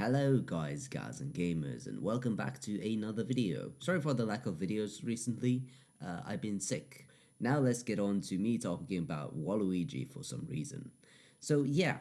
Hello guys, gals and gamers, and welcome back to another video. Sorry for the lack of videos recently, I've been sick. Now let's get on to me talking about Waluigi for some reason. So yeah,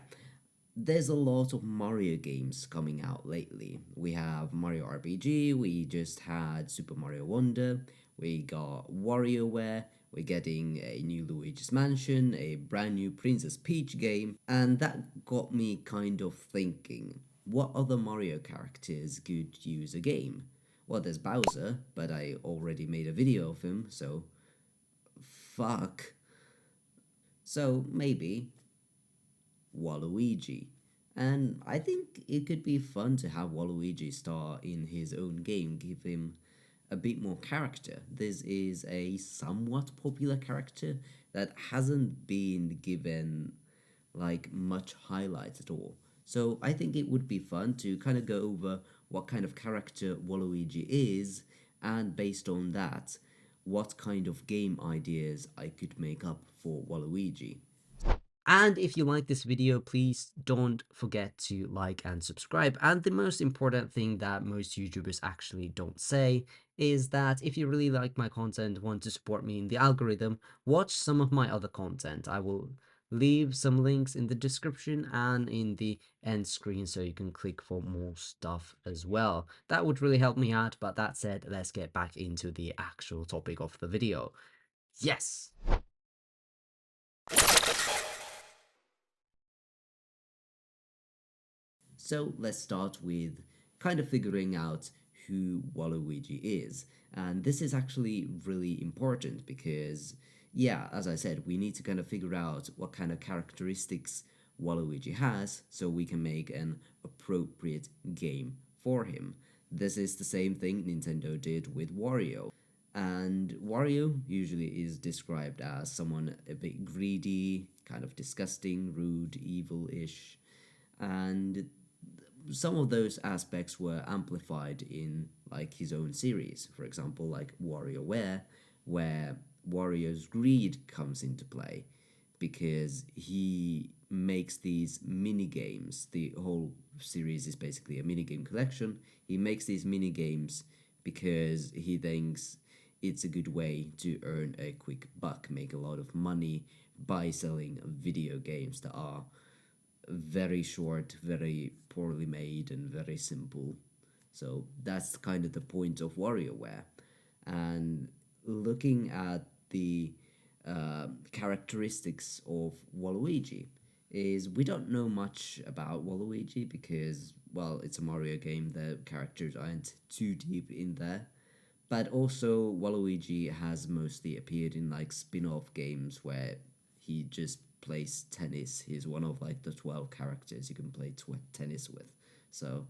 there's a lot of Mario games coming out lately. We have Mario RPG, we just had Super Mario Wonder, we got WarioWare, we're getting a new Luigi's Mansion, a brand new Princess Peach game, and that got me kind of thinking, what other Mario characters could use a game? Well, there's Bowser, but I already made a video of him, so fuck. So maybe Waluigi. And I think it could be fun to have Waluigi star in his own game, give him a bit more character. This is a somewhat popular character that hasn't been given like much highlight at all. So I think it would be fun to kind of go over what kind of character Waluigi is, and based on that, what kind of game ideas I could make up for Waluigi. And if you like this video, please don't forget to like and subscribe. And the most important thing that most YouTubers actually don't say is that if you really like my content, want to support me in the algorithm, watch some of my other content. I will leave some links in the description and in the end screen so you can click for more stuff as well. That would really help me out, but that said, let's get back into the actual topic of the video. Yes! So let's start with kind of figuring out who Waluigi is. And this is actually really important because, yeah, as I said, we need to kind of figure out what kind of characteristics Waluigi has so we can make an appropriate game for him. This is the same thing Nintendo did with Wario. And Wario usually is described as someone a bit greedy, kind of disgusting, rude, evil ish. And some of those aspects were amplified in like his own series. For example, like WarioWare, where Wario's greed comes into play because he makes these mini games. The whole series is basically a mini game collection. He makes these mini games because he thinks it's a good way to earn a quick buck, make a lot of money by selling video games that are very short, very poorly made, and very simple. So that's kind of the point of WarioWare. And looking at the characteristics of Waluigi, is we don't know much about Waluigi because, well, it's a Mario game, the characters aren't too deep in there. But also, Waluigi has mostly appeared in like spin off games where he just plays tennis. He's one of like the 12 characters you can play tennis with. So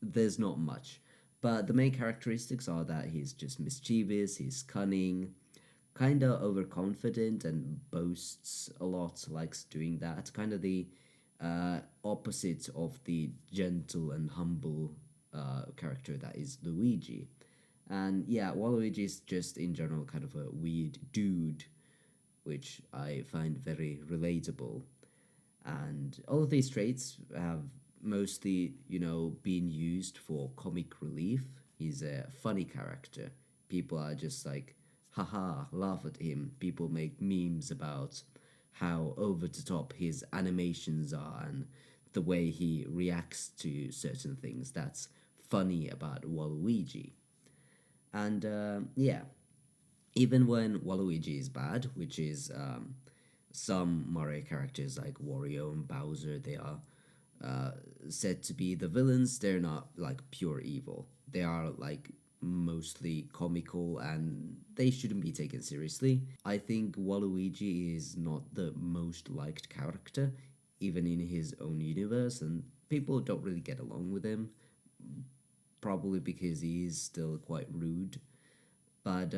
there's not much. But the main characteristics are that he's just mischievous, he's cunning, kind of overconfident, and boasts a lot, likes doing that. Kind of the opposite of the gentle and humble character that is Luigi. And yeah, Waluigi is just in general kind of a weird dude, which I find very relatable. And all of these traits have mostly, been used for comic relief. He's a funny character. People are just like, haha, laugh at him. People make memes about how over the top his animations are and the way he reacts to certain things. That's funny about Waluigi. And yeah, even when Waluigi is bad, which is some Mario characters like Wario and Bowser, they are said to be the villains. They're not like pure evil. They are like mostly comical and they shouldn't be taken seriously. I think Waluigi is not the most liked character, even in his own universe, and people don't really get along with him, probably because he is still quite rude. But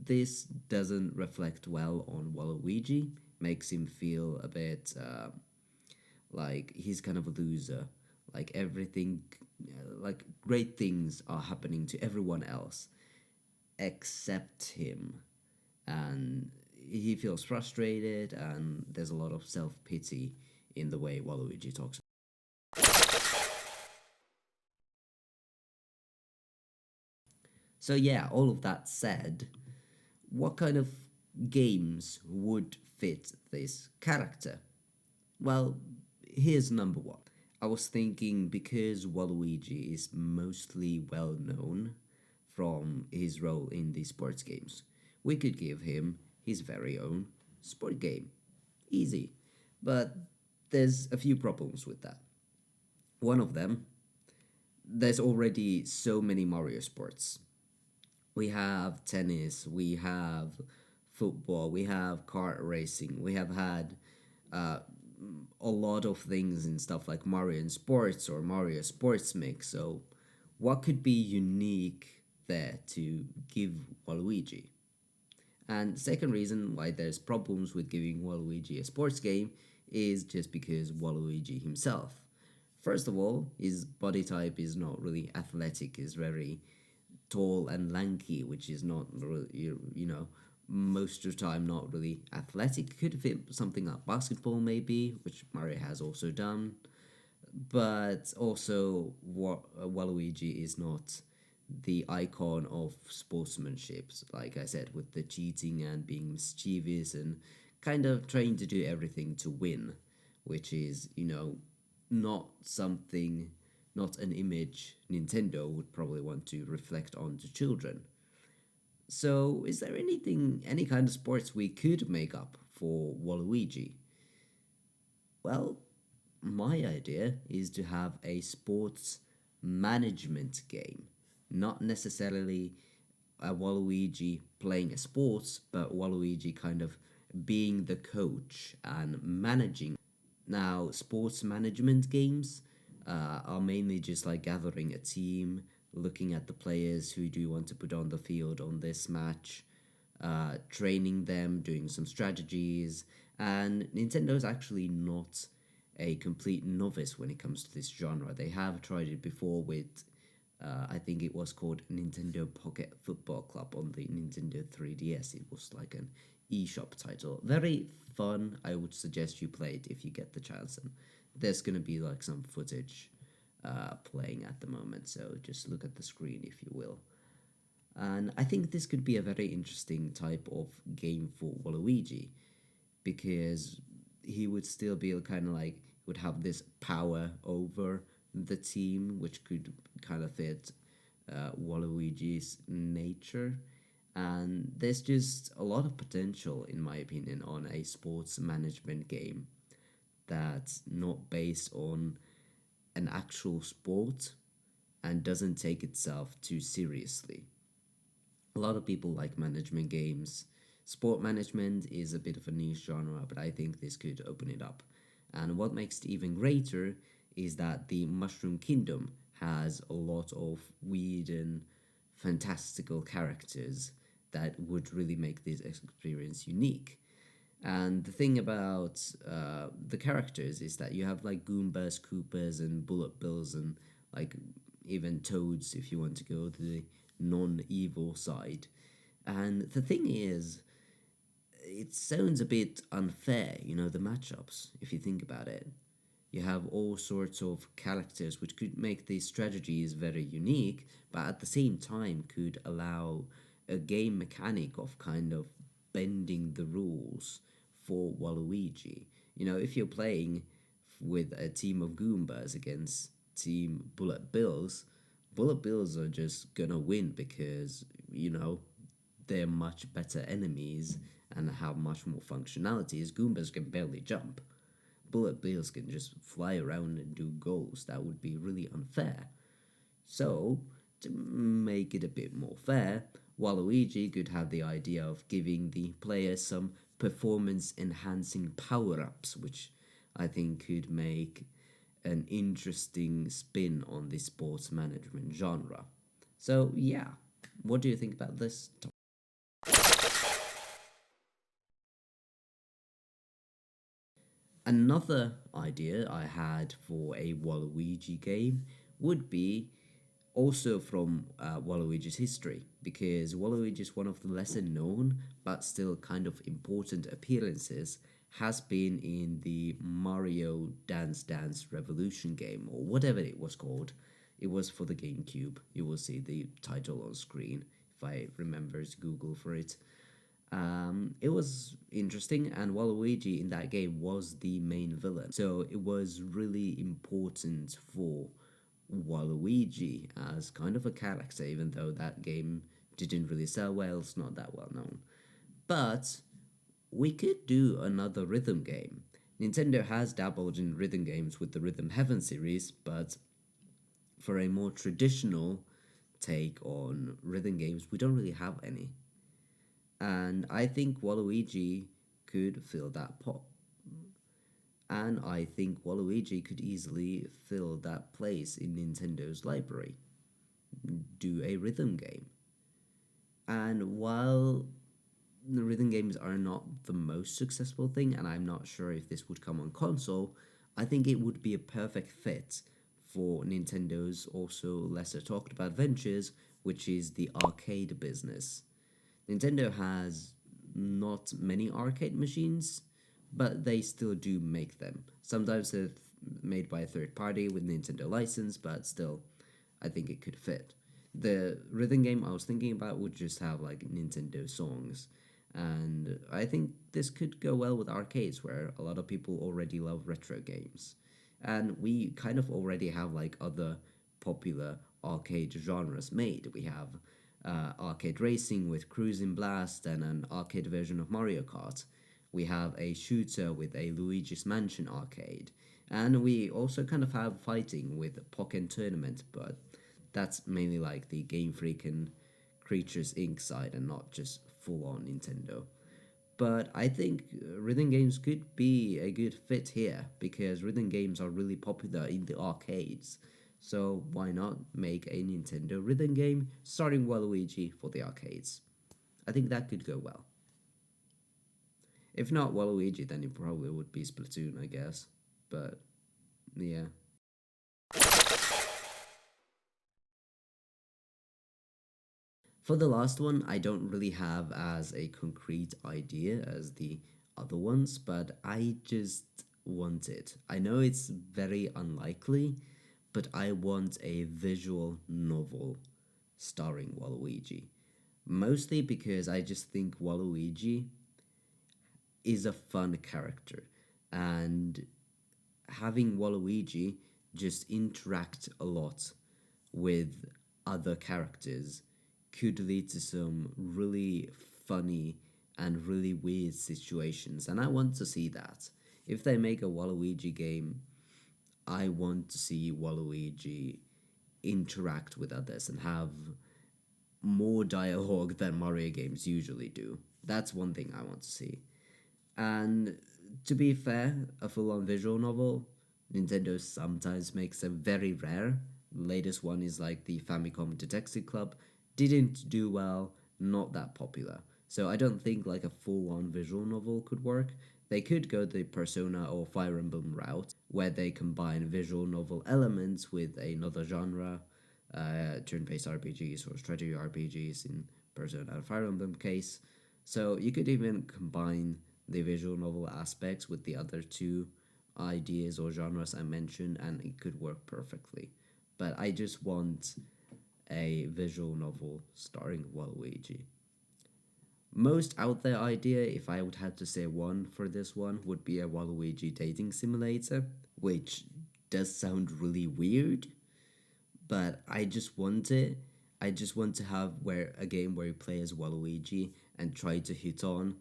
this doesn't reflect well on Waluigi, makes him feel a bit like he's kind of a loser. Like everything, like great things are happening to everyone else except him. And he feels frustrated, and there's a lot of self pity in the way Waluigi talks. So, yeah, all of that said, what kind of games would fit this character? Well, here's number one. I was thinking because Waluigi is mostly well known from his role in the sports games, we could give him his very own sport game. Easy. But there's a few problems with that. One of them, there's already so many Mario sports. We have tennis, we have football, we have kart racing, we have had uh, a lot of things and stuff like Mario and Sports or Mario Sports Mix. So, what could be unique there to give Waluigi? And second reason why there's problems with giving Waluigi a sports game is just because Waluigi himself. First of all, his body type is not really athletic, is very tall and lanky, which is not really, most of the time not really athletic. Could fit something like basketball, maybe, which Mario has also done. But also, Waluigi is not the icon of sportsmanship, like I said, with the cheating and being mischievous and kind of trying to do everything to win, which is, not something, not an image Nintendo would probably want to reflect on to children. So, is there any kind of sports we could make up for Waluigi? Well, my idea is to have a sports management game, not necessarily a Waluigi playing a sports, but Waluigi kind of being the coach and managing. Now, sports management games are mainly just like gathering a team, looking at the players who do you want to put on the field on this match, training them, doing some strategies. And Nintendo's actually not a complete novice when it comes to this genre. They have tried it before with, I think it was called Nintendo Pocket Football Club on the Nintendo 3DS. It was like an eShop title. Very fun. I would suggest you play it if you get the chance. And there's going to be like some footage playing at the moment, so just look at the screen if you will. And I think this could be a very interesting type of game for Waluigi because he would still be kind of like, would have this power over the team, which could kind of fit Waluigi's nature. And there's just a lot of potential, in my opinion, on a sports management game that's not based on an actual sport and doesn't take itself too seriously. A lot of people like management games. Sport management is a bit of a niche genre, but I think this could open it up. And what makes it even greater is that the Mushroom Kingdom has a lot of weird and fantastical characters that would really make this experience unique. And the thing about the characters is that you have like Goombas, Koopas, and Bullet Bills, and like even Toads if you want to go to the non evil side. And the thing is, it sounds a bit unfair, the matchups, if you think about it. You have all sorts of characters which could make these strategies very unique, but at the same time could allow a game mechanic of kind of bending the rules for Waluigi. If you're playing with a team of Goombas against Team Bullet Bills, Bullet Bills are just gonna win because, they're much better enemies and have much more functionality. As Goombas can barely jump. Bullet Bills can just fly around and do goals. That would be really unfair. So, to make it a bit more fair, Waluigi could have the idea of giving the player some performance enhancing power ups, which I think could make an interesting spin on the sports management genre. So, yeah, what do you think about this? Another idea I had for a Waluigi game would be also from Waluigi's history, because Waluigi is one of the lesser known but still kind of important appearances, has been in the Mario Dance Dance Revolution game, or whatever it was called. It was for the GameCube. You will see the title on screen if I remember to Google for it. It was interesting, and Waluigi in that game was the main villain, so it was really important for Waluigi as kind of a character, even though that game didn't really sell well, it's not that well known. But we could do another rhythm game. Nintendo has dabbled in rhythm games with the Rhythm Heaven series, but for a more traditional take on rhythm games, we don't really have any. And I think Waluigi could fill that pot. And I think Waluigi could easily fill that place in Nintendo's library. Do a rhythm game. And while the rhythm games are not the most successful thing, and I'm not sure if this would come on console, I think it would be a perfect fit for Nintendo's also lesser talked about ventures, which is the arcade business. Nintendo has not many arcade machines, but they still do make them. Sometimes they're made by a third party with Nintendo license, but still, I think it could fit. The rhythm game I was thinking about would just have like Nintendo songs, and I think this could go well with arcades where a lot of people already love retro games. And we kind of already have like other popular arcade genres made. We have arcade racing with Cruising Blast and an arcade version of Mario Kart. We have a shooter with a Luigi's Mansion arcade. And we also kind of have fighting with Pokken Tournament, but that's mainly like the Game Freak and Creatures Inc. side and not just full on Nintendo. But I think rhythm games could be a good fit here because rhythm games are really popular in the arcades. So why not make a Nintendo rhythm game starring Waluigi for the arcades? I think that could go well. If not Waluigi, then it probably would be Splatoon, I guess. But yeah. For the last one, I don't really have as a concrete idea as the other ones, but I just want it. I know it's very unlikely, but I want a visual novel starring Waluigi. Mostly because I just think Waluigi is a fun character, and having Waluigi just interact a lot with other characters could lead to some really funny and really weird situations, and I want to see that. If they make a Waluigi game, I want to see Waluigi interact with others and have more dialogue than Mario games usually do. That's one thing I want to see. And to be fair, a full on visual novel, Nintendo sometimes makes them very rare. The latest one is like the Famicom Detective Club. Didn't do well, not that popular. So I don't think like a full on visual novel could work. They could go the Persona or Fire Emblem route, where they combine visual novel elements with another genre, turn based RPGs or strategy RPGs in Persona and Fire Emblem case. So you could even combine the visual novel aspects with the other two ideas or genres I mentioned, and it could work perfectly. But I just want a visual novel starring Waluigi. Most out there idea, if I would have to say one for this one, would be a Waluigi dating simulator, which does sound really weird, but I just want it. I just want to have where a game where you play as Waluigi and try to hit on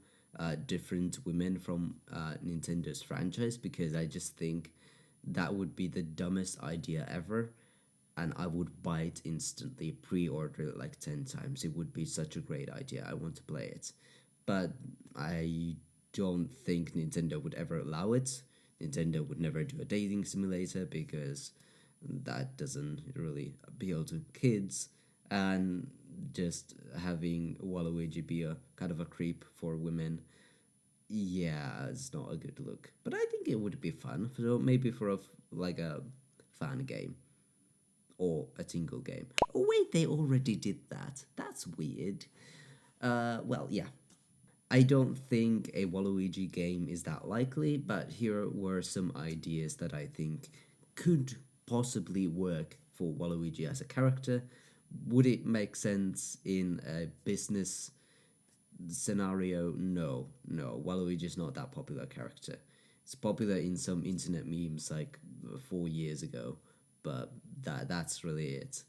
different women from Nintendo's franchise because I just think that would be the dumbest idea ever, and I would buy it instantly, pre-order it like 10 times. It would be such a great idea. I want to play it. But I don't think Nintendo would ever allow it. Nintendo would never do a dating simulator because that doesn't really appeal to kids. And just having Waluigi be a kind of a creep for women, yeah, it's not a good look. But I think it would be fun. So maybe for like a fan game or a tingle game. Oh wait, they already did that. That's weird. Well, yeah. I don't think a Waluigi game is that likely, but here were some ideas that I think could possibly work for Waluigi as a character. Would it make sense in a business scenario? No, no. Waluigi is not that popular character. It's popular in some internet memes like 4 years ago, but that's really it.